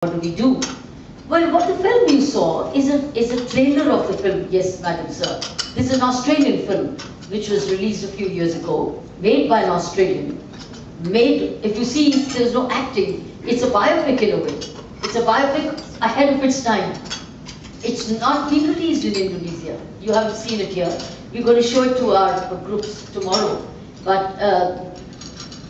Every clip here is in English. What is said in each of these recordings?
What do we do? Well, what the film you saw is a trailer of the film, Yes, Madam Sir. This is an Australian film which was released a few years ago, made by an Australian. Made, if you see, there's no acting. It's a biopic in a way. It's a biopic ahead of its time. It's not been released in Indonesia. You haven't seen it here. We're going to show it to our groups tomorrow. But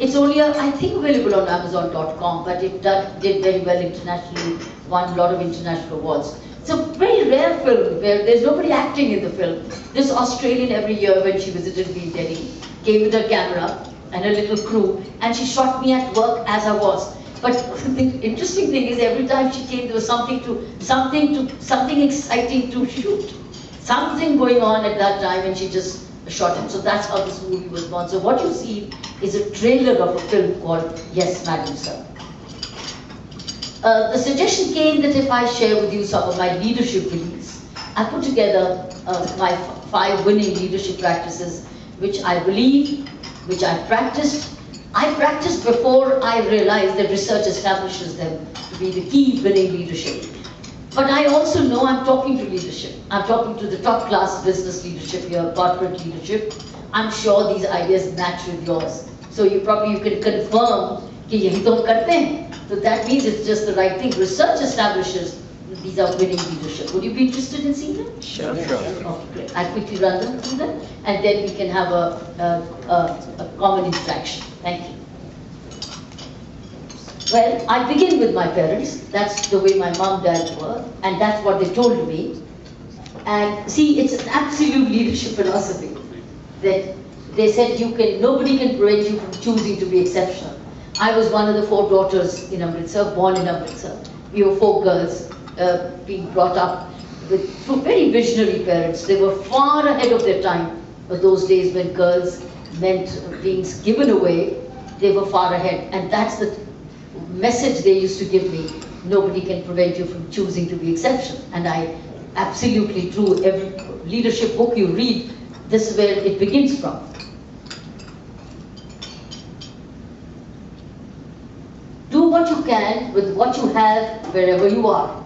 it's only, I think, available on Amazon.com, but it did very well internationally, won a lot of international awards. It's a very rare film where there's nobody acting in the film. This Australian every year when she visited me in Delhi came with her camera and a little crew, and she shot me at work as I was. But the interesting thing is every time she came, there was something exciting to shoot. Something going on at that time, and she just shot him. So that's how this movie was born. So what you see is a trailer of a film called Yes, Madam Sir. The suggestion came that if I share with you some of my leadership beliefs, I put together my 5 winning leadership practices, which I believe, which I practiced. I practiced before I realized that research establishes them to be the key winning leadership. But I also know I'm talking to leadership. I'm talking to the top class business leadership here, corporate leadership. I'm sure these ideas match with yours. So you can confirm कि यही तो हम करते हैं. So that means it's just the right thing. Research establishes these are winning leadership. Would you be interested in seeing them? Sure. Okay, great. I'll quickly run them through them, and then we can have a common interaction. Thank you. Well, I begin with my parents. That's the way my mom, dad were, and that's what they told me. And see, it's an absolute leadership philosophy that they said nobody can prevent you from choosing to be exceptional. I was one of the 4 daughters in Amritsar, born in Amritsar. We were 4 girls being brought up through very visionary parents. They were far ahead of their time. But those days when girls meant being given away, they were far ahead. And that's the message they used to give me. Nobody can prevent you from choosing to be exceptional. And I absolutely true. Every leadership book you read, this is where it begins from. Do what you can with what you have wherever you are.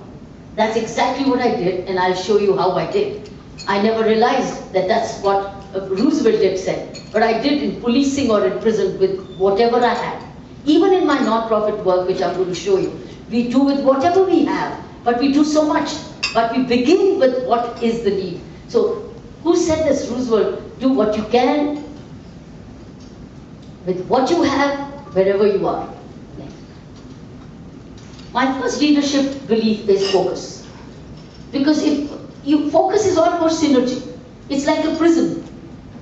That's exactly what I did, and I'll show you how I did. I never realized that that's what Roosevelt had said, but I did in policing or in prison with whatever I had. Even in my non-profit work, which I'm going to show you, we do with whatever we have, but we do so much. But we begin with what is the need. So, who said this? Roosevelt, do what you can with what you have wherever you are. My first leadership belief is focus. Because if you focus is almost synergy. It's like a prism.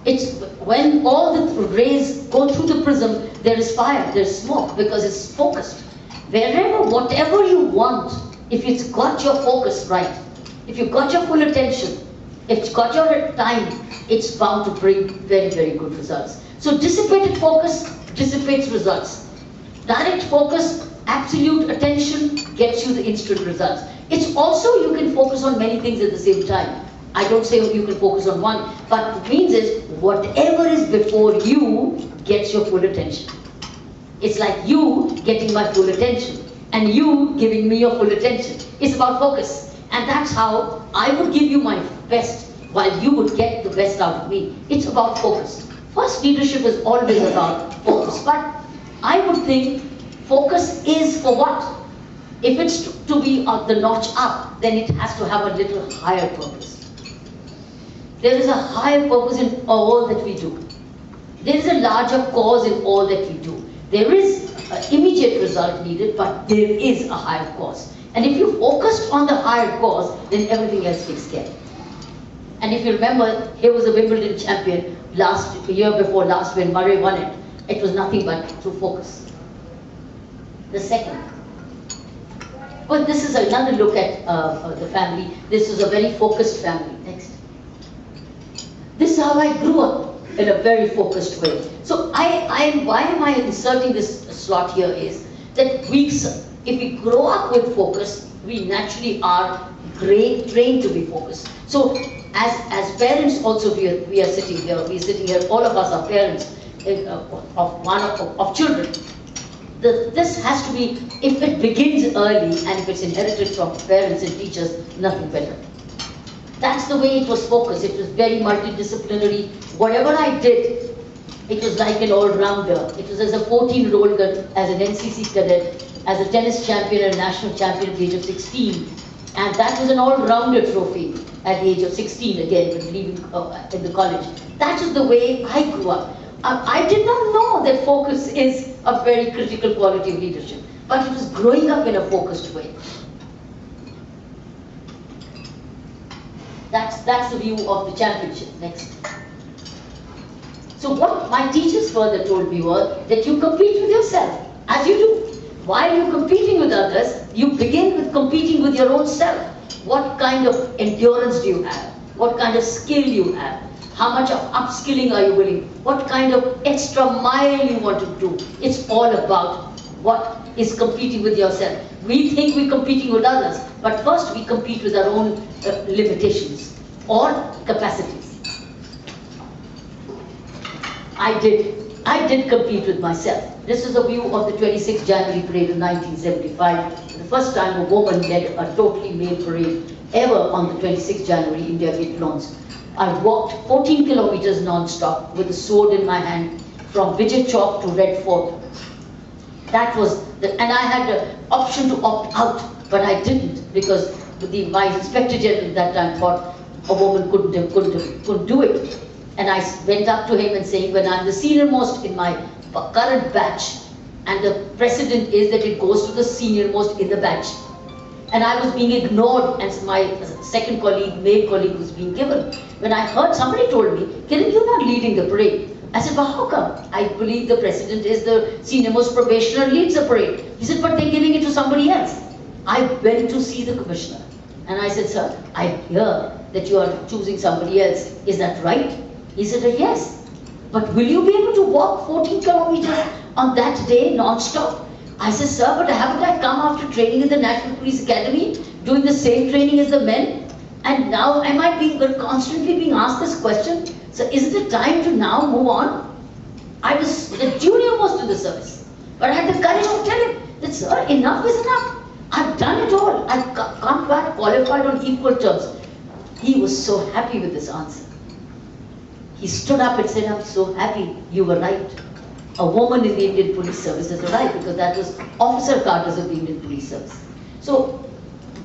It's when all the rays go through the prism, there is fire, there's smoke, because it's focused. Wherever, whatever you want, if it's got your focus right, if you've got your full attention, if it's got your time, it's bound to bring very, very good results. So dissipated focus dissipates results. Direct focus, absolute attention gets you the instant results. It's also you can focus on many things at the same time. I don't say you can focus on one, but what it means is whatever is before you gets your full attention. It's like you getting my full attention and you giving me your full attention. It's about focus, and that's how I would give you my best while you would get the best out of me. It's about focus. First, leadership is always about focus, but I would think focus is for what? If it's to be the notch up, then it has to have a little higher purpose. There is a higher purpose in all that we do. There is a larger cause in all that we do. There is an immediate result needed, but there is a higher cause. And if you focused on the higher cause, then everything else takes care. And if you remember, here was a Wimbledon champion year before last when Murray won it. It was nothing but through focus. The second. Well, this is another look at the family. This is a very focused family. Next. This is how I grew up, in a very focused way. So why am I inserting this slot here is that if we grow up with focus, we naturally are trained to be focused. So as parents also, we are sitting here, all of us are parents of children. This has to be, if it begins early and if it's inherited from parents and teachers, nothing better. That's the way it was focused. It was very multidisciplinary. Whatever I did, it was like an all-rounder. It was as a 14-year-old girl, as an NCC cadet, as a tennis champion and a national champion at the age of 16. And that was an all-rounder trophy at the age of 16 again, when leaving in the college. That is the way I grew up. I did not know that focus is a very critical quality of leadership, but it was growing up in a focused way. That's the view of the championship. Next. So what my teachers further told me was that you compete with yourself, as you do. While you're competing with others, you begin with competing with your own self. What kind of endurance do you have? What kind of skill you have? How much of upskilling are you willing? What kind of extra mile you want to do? It's all about what is competing with yourself. We think we're competing with others, but first we compete with our own limitations or capacities. I did compete with myself. This is a view of the 26th January parade of 1975. The first time a woman led a totally male parade ever on the 26th January India Gate lawns. I walked 14 kilometers non-stop with a sword in my hand from Vijay Chowk to Red Fort. That was, and I had the option to opt out, but I didn't because my inspector general at that time thought a woman couldn't do it. And I went up to him and saying, when I'm the senior most in my current batch, and the precedent is that it goes to the senior most in the batch. And I was being ignored, and my second colleague, male colleague, was being given. When I heard, somebody told me, Kiran, you're not leading the parade. I said, but how come? I believe the precedent is the senior most probationer leads the parade. He said, but they're giving it to somebody else. I went to see the commissioner. And I said, sir, I hear that you are choosing somebody else. Is that right? He said, yes. But will you be able to walk 14 kilometers on that day non-stop? I said, sir, but haven't I come after training in the National Police Academy, doing the same training as the men? And now am I constantly being asked this question? So is it the time to now move on? I was the junior most in the service. But I had the courage to tell him that, sir, enough is enough. I've done it all. I've come back qualified on equal terms. He was so happy with this answer. He stood up and said, I'm so happy, you were right. A woman in the Indian Police Service is right, because that was officer quarters of the Indian Police Service. So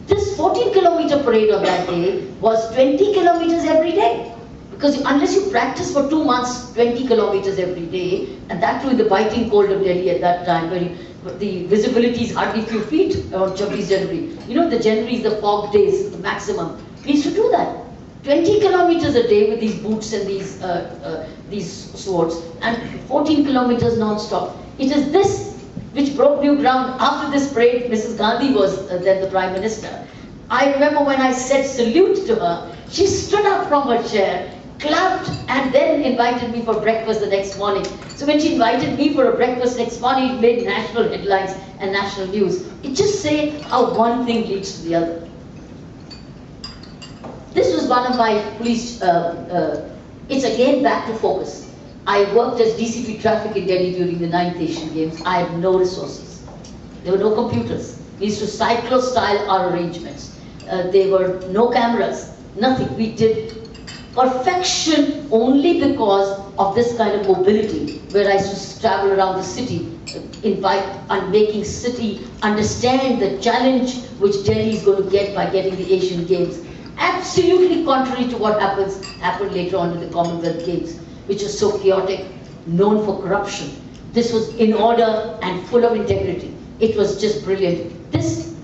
this 14-kilometer parade on that day was 20 kilometers every day. Because unless you practice for 2 months, 20 kilometers every day, and that too in the biting cold of Delhi at that time, where the visibility is hardly a few feet on 26 January. You know, the January is the fog days, the maximum. We used to do that. 20 kilometers a day with these boots and these swords, and 14 kilometers non-stop. It is this which broke new ground. After this parade, Mrs. Gandhi was then the Prime Minister. I remember when I said salute to her, she stood up from her chair, clapped, and then invited me for breakfast the next morning. So when she invited me for a breakfast next morning, it made national headlines and national news. It just says how one thing leads to the other. This was one of my police, it's again back to focus. I worked as DCP traffic in Delhi during the 9th Asian Games. I had no resources. There were no computers. We used to cyclo-style our arrangements. There were no cameras, nothing. We did perfection only because of this kind of mobility, where I used to travel around the city, and making city understand the challenge which Delhi is going to get by getting the Asian Games. Absolutely contrary to what happened later on in the Commonwealth Games, which was so chaotic, known for corruption. This was in order and full of integrity. It was just brilliant. This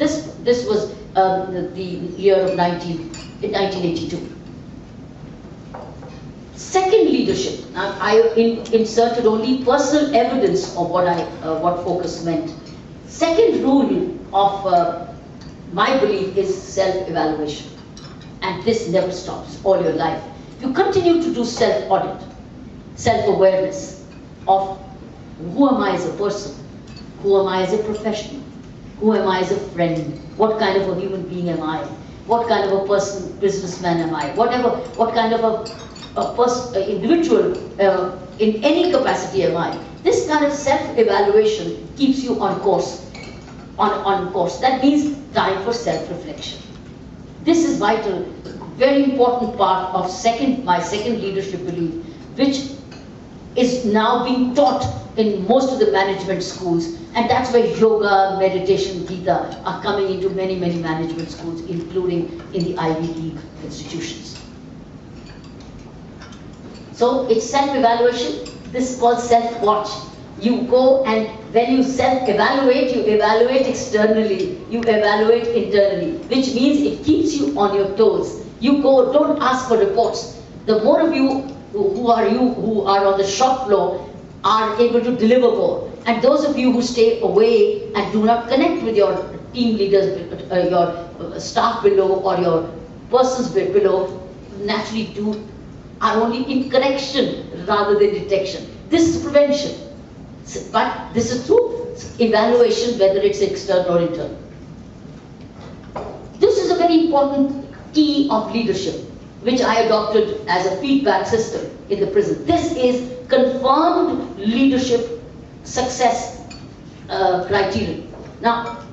was the year of 1982. Second, leadership. Now, I inserted only personal evidence of what focus meant. Second rule of my belief is self-evaluation. And this never stops all your life. You continue to do self-audit, self-awareness of who am I as a person, who am I as a professional, who am I as a friend, what kind of a human being am I, what kind of a person, businessman am I, what kind of a individual in any capacity am I. This kind of self-evaluation keeps you on course. On course. That means time for self-reflection. This is vital, very important part of my second leadership belief, which is now being taught in most of the management schools, and that's where yoga, meditation, Gita are coming into many, many management schools, including in the Ivy League institutions. So it's self-evaluation. This is called self-watch. You go and when you self-evaluate, you evaluate externally, you evaluate internally, which means it keeps you on your toes. You go, don't ask for reports. The more of you who are on the shop floor are able to deliver more. And those of you who stay away and do not connect with your team leaders, your staff below or your persons below, naturally are only in correction rather than detection. This is prevention. But this is through evaluation, whether it's external or internal. This is a very important key of leadership, which I adopted as a feedback system in the prison. This is confirmed leadership success criterion. Now,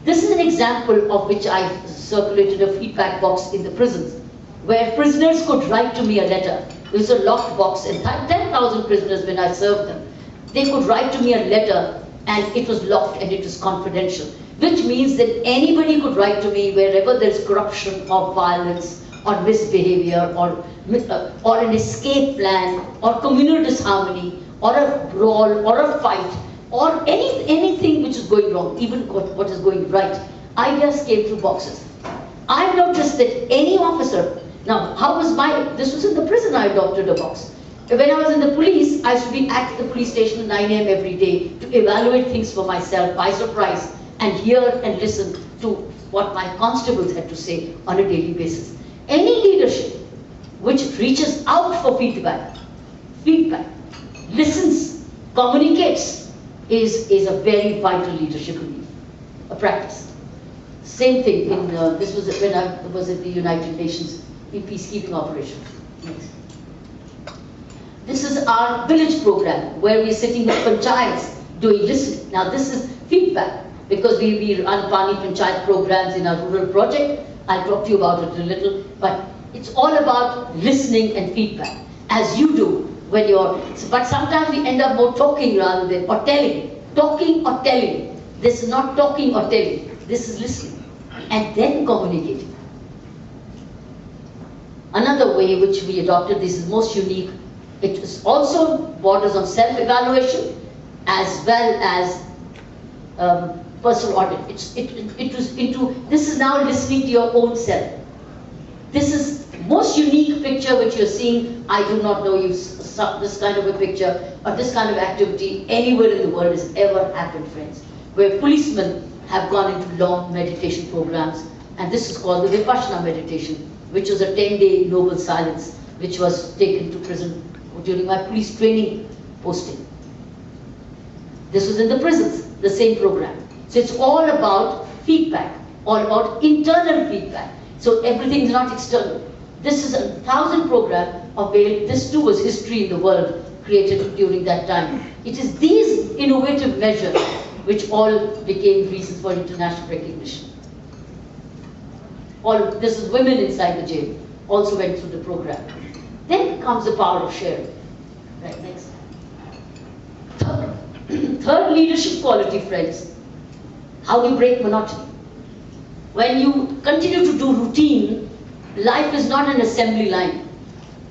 this is an example of which I circulated a feedback box in the prisons, where prisoners could write to me a letter. It was a locked box, and 10,000 prisoners when I served them. They could write to me a letter, and it was locked and it was confidential, which means that anybody could write to me wherever there's corruption or violence or misbehavior or an escape plan or communal disharmony or a brawl or a fight or anything which is going wrong, even what is going right. Ideas came through boxes. I've noticed that any officer, now this was in the prison I adopted a box. When I was in the police, I used to be at the police station at 9 AM every day to evaluate things for myself by surprise and hear and listen to what my constables had to say on a daily basis. Any leadership which reaches out for feedback, listens, communicates, is a very vital leadership belief, a practice. Same thing this was when I was at the United Nations in peacekeeping operations. Next. This is our village program where we're sitting with panchayats doing listening. Now this is feedback because we run Pani Panchayat programs in our rural project. I'll talk to you about it a little, but it's all about listening and feedback, as you do when but sometimes we end up more talking rather than, or telling. Talking or telling. This is not talking or telling. This is listening and then communicating. Another way which we adopted, this is most unique, it is also borders on self-evaluation as well as personal audit. This is now listening to your own self. This is most unique picture which you're seeing. I do not know this kind of a picture or this kind of activity anywhere in the world has ever happened, friends, where policemen have gone into long meditation programs, and this is called the Vipassana meditation, which was a 10-day noble silence, which was taken to prison during my police training posting. This was in the prisons, the same program. So it's all about feedback, all about internal feedback. So everything is not external. This is a 1,000 program of where this too was history in the world created during that time. It is these innovative measures which all became reasons for international recognition. This is women inside the jail, also went through the program. Then comes the power of sharing. Right, next. Third leadership quality, friends. How do you break monotony? When you continue to do routine, life is not an assembly line.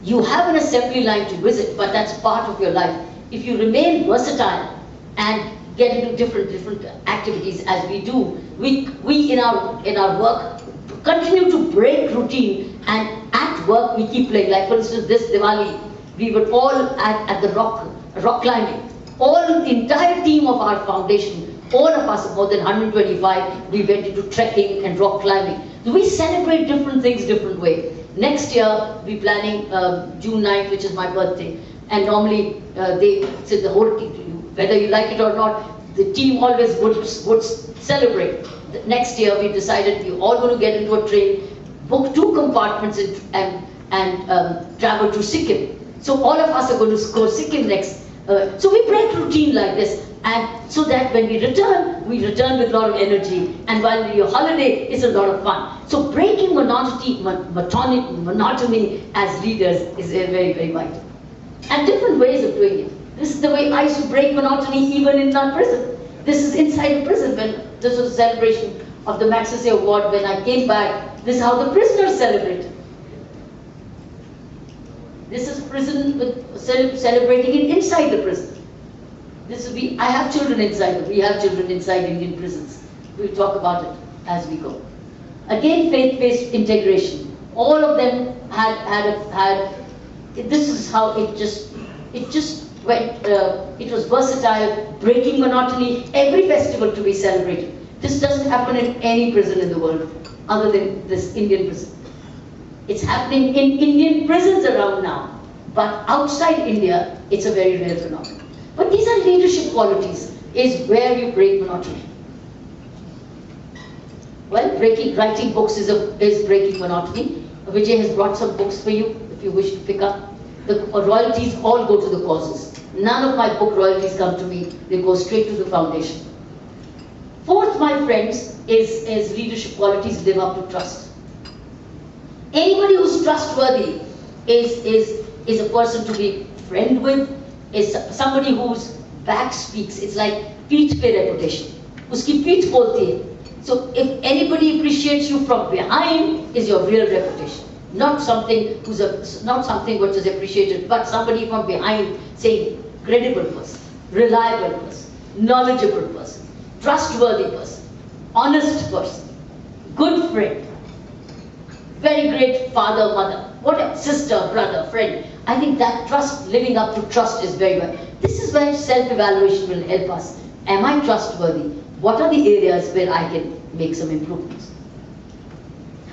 You have an assembly line to visit, but that's part of your life. If you remain versatile and get into different activities as we do, we in our work continue to break routine, and at work we keep playing. Like for instance, this Diwali, we were all at the rock climbing. The entire team of our foundation, all of us, more than 125, we went into trekking and rock climbing. So we celebrate different things different way. Next year, we're planning June 9th, which is my birthday. And normally, they say the whole team, whether you like it or not, the team always would celebrate. Next year, we decided we're all going to get into a train, book 2 compartments and travel to Sikkim. So all of us are going to go Sikkim next. So we break routine like this, and so that when we return with a lot of energy, and while your holiday is a lot of fun. So breaking monotony as leaders is very, very vital. And different ways of doing it. This is the way I used to break monotony even in our prison. This is inside the prison. When this was a celebration of the Magsaysay Award, when I came back, this is how the prisoners celebrated. This is prison celebrating it inside the prison. I have children inside. We have children inside Indian prisons. We'll talk about it as we go. Again, faith-based integration. All of them had. This is how it just went. It was versatile, breaking monotony. Every festival to be celebrated. This doesn't happen in any prison in the world, other than this Indian prison. It's happening in Indian prisons around now, but outside India, it's a very rare phenomenon. But these are leadership qualities, is where you break monotony. Well, writing books is breaking monotony. Vijay has brought some books for you, if you wish to pick up. The royalties all go to the causes. None of my book royalties come to me, they go straight to the foundation. Fourth, my friends, is leadership qualities live up to trust. Anybody who's trustworthy is a person to be friend with, is somebody whose back speaks. It's like peeth pe reputation. Uski peeth bolti hai. So if anybody appreciates you from behind, is your real reputation. Not something which is appreciated, but somebody from behind saying credible person, reliable person, knowledgeable person, trustworthy person, honest person, good friend, very great father, mother, whatever, sister, brother, friend. I think that trust, living up to trust is very well. This is where self-evaluation will help us. Am I trustworthy? What are the areas where I can make some improvements?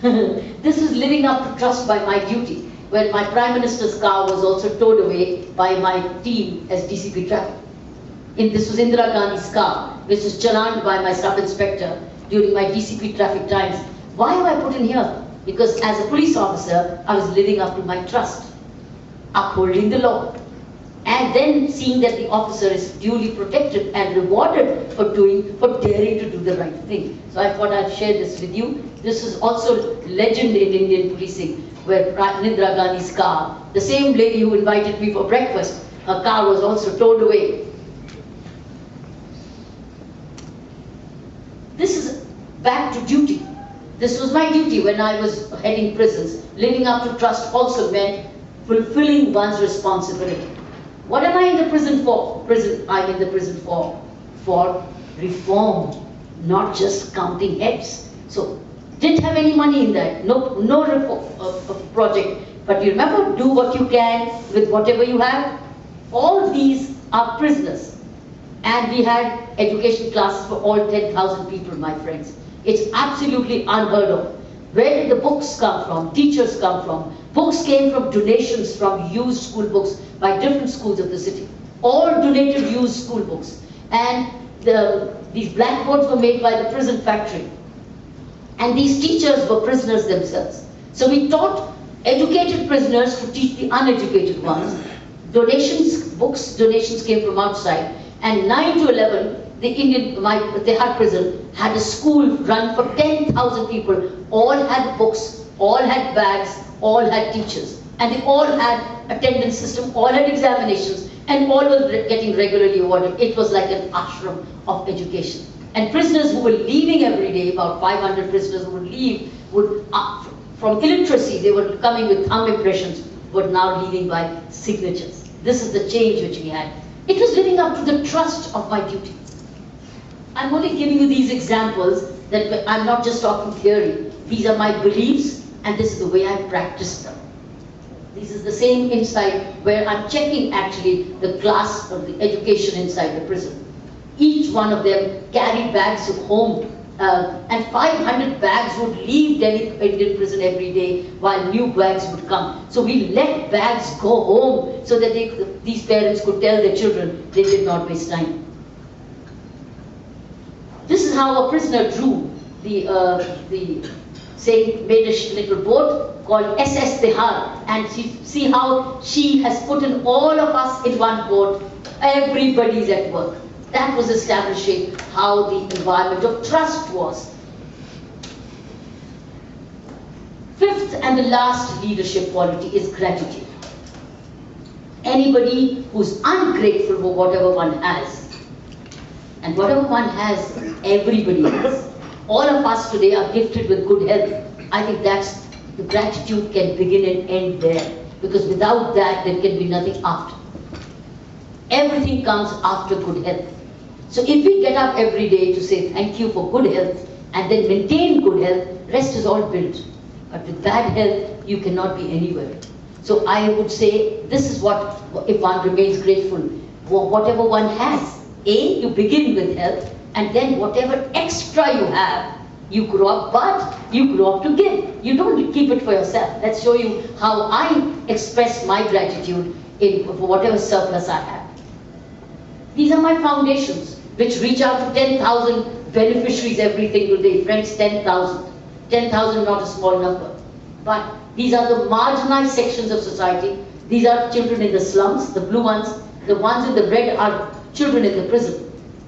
This is living up to trust by my duty. When my Prime Minister's car was also towed away by my team as DCP traffic. This was Indira Gandhi's car, which was challaned by my sub-inspector during my DCP traffic times. Why am I put in here? Because as a police officer, I was living up to my trust, upholding the law. And then seeing that the officer is duly protected and rewarded for daring to do the right thing. So I thought I'd share this with you. This is also legend in Indian policing, where Indira Gandhi's car, the same lady who invited me for breakfast, her car was also towed away. This is back to duty. This was my duty when I was heading prisons. Living up to trust also meant fulfilling one's responsibility. What am I in the prison for? I'm in the prison for reform, not just counting heads. So, didn't have any money in that. No reform project. But you remember, do what you can with whatever you have. All of these are prisoners. And we had education classes for all 10,000 people, my friends. It's absolutely unheard of. Where did the books come from? Teachers come from. Books came from donations from used school books by different schools of the city. All donated used school books. And these blackboards were made by the prison factory. And these teachers were prisoners themselves. So we taught educated prisoners to teach the uneducated ones. Donations came from outside. And 9 to 11, the Tehar prison had a school run for 10,000 people. All had books, all had bags, all had teachers. And they all had attendance system, all had examinations, and all were getting regularly awarded. It was like an ashram of education. And prisoners who were leaving every day, about 500 prisoners who would leave, from illiteracy, they were coming with thumb impressions, were now leaving by signatures. This is the change which we had. It was living up to the trust of my duty. I'm only giving you these examples that I'm not just talking theory. These are my beliefs, and this is the way I practice them. This is the same inside where I'm checking actually the class or the education inside the prison. Each one of them carried bags home, and 500 bags would leave Delhi Indian prison every day while new bags would come. So we let bags go home so that these parents could tell their children they did not waste time. This is how a prisoner drew the made a little boat called SS Tihar, and see how she has put in all of us in one boat. Everybody's at work. That was establishing how the environment of trust was. Fifth and the last leadership quality is gratitude. Anybody who's ungrateful for whatever one has, and whatever one has, everybody has. All of us today are gifted with good health. I think that's, the gratitude can begin and end there, because without that there can be nothing after. Everything comes after good health. So if we get up every day to say thank you for good health and then maintain good health, rest is all built. But with bad health, you cannot be anywhere. So I would say this is what, if one remains grateful for whatever one has. A, you begin with health, and then whatever extra you have, you grow up, but you grow up to give. You don't keep it for yourself. Let's show you how I express my gratitude for whatever surplus I have. These are my foundations, which reach out to 10,000 beneficiaries every single day. Friends, 10,000. 10,000, not a small number. But these are the marginalized sections of society. These are children in the slums, the blue ones. The ones in the red are children in the prison.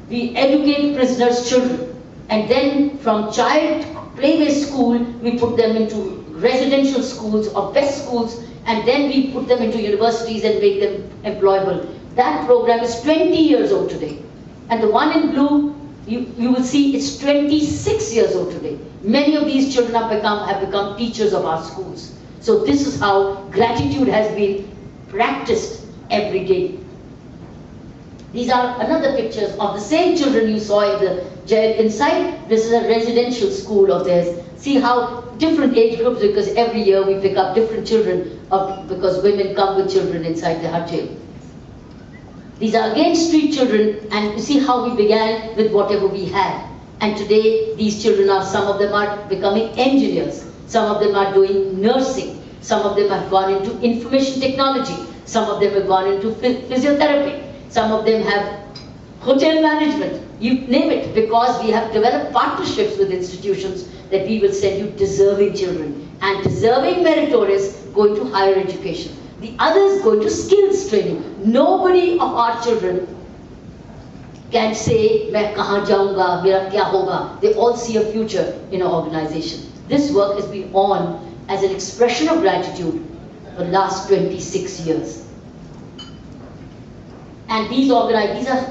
We educate prisoners' children. And then from child playway school, we put them into residential schools or best schools, and then we put them into universities and make them employable. That program is 20 years old today. And the one in blue, you will see it's 26 years old today. Many of these children have become teachers of our schools. So this is how gratitude has been practiced every day. These are another pictures of the same children you saw in the jail inside. This is a residential school of theirs. See how different age groups, because every year we pick up different children because women come with children inside the hut jail. These are again street children, and you see how we began with whatever we had. And today these children are, some of them are becoming engineers, some of them are doing nursing, some of them have gone into information technology, some of them have gone into physiotherapy, some of them have hotel management, you name it, because we have developed partnerships with institutions that we will send you deserving children, and deserving meritorious go into higher education. The others go into skills training. Nobody of our children can say, "Main kahan jaunga, mera kya hoga." They all see a future in our organization. This work has been on as an expression of gratitude for the last 26 years. And these are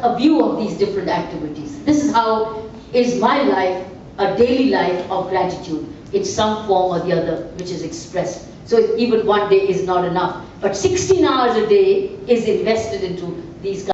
a view of these different activities. This is how is my life, a daily life of gratitude in some form or the other, which is expressed. So even one day is not enough. But 16 hours a day is invested into these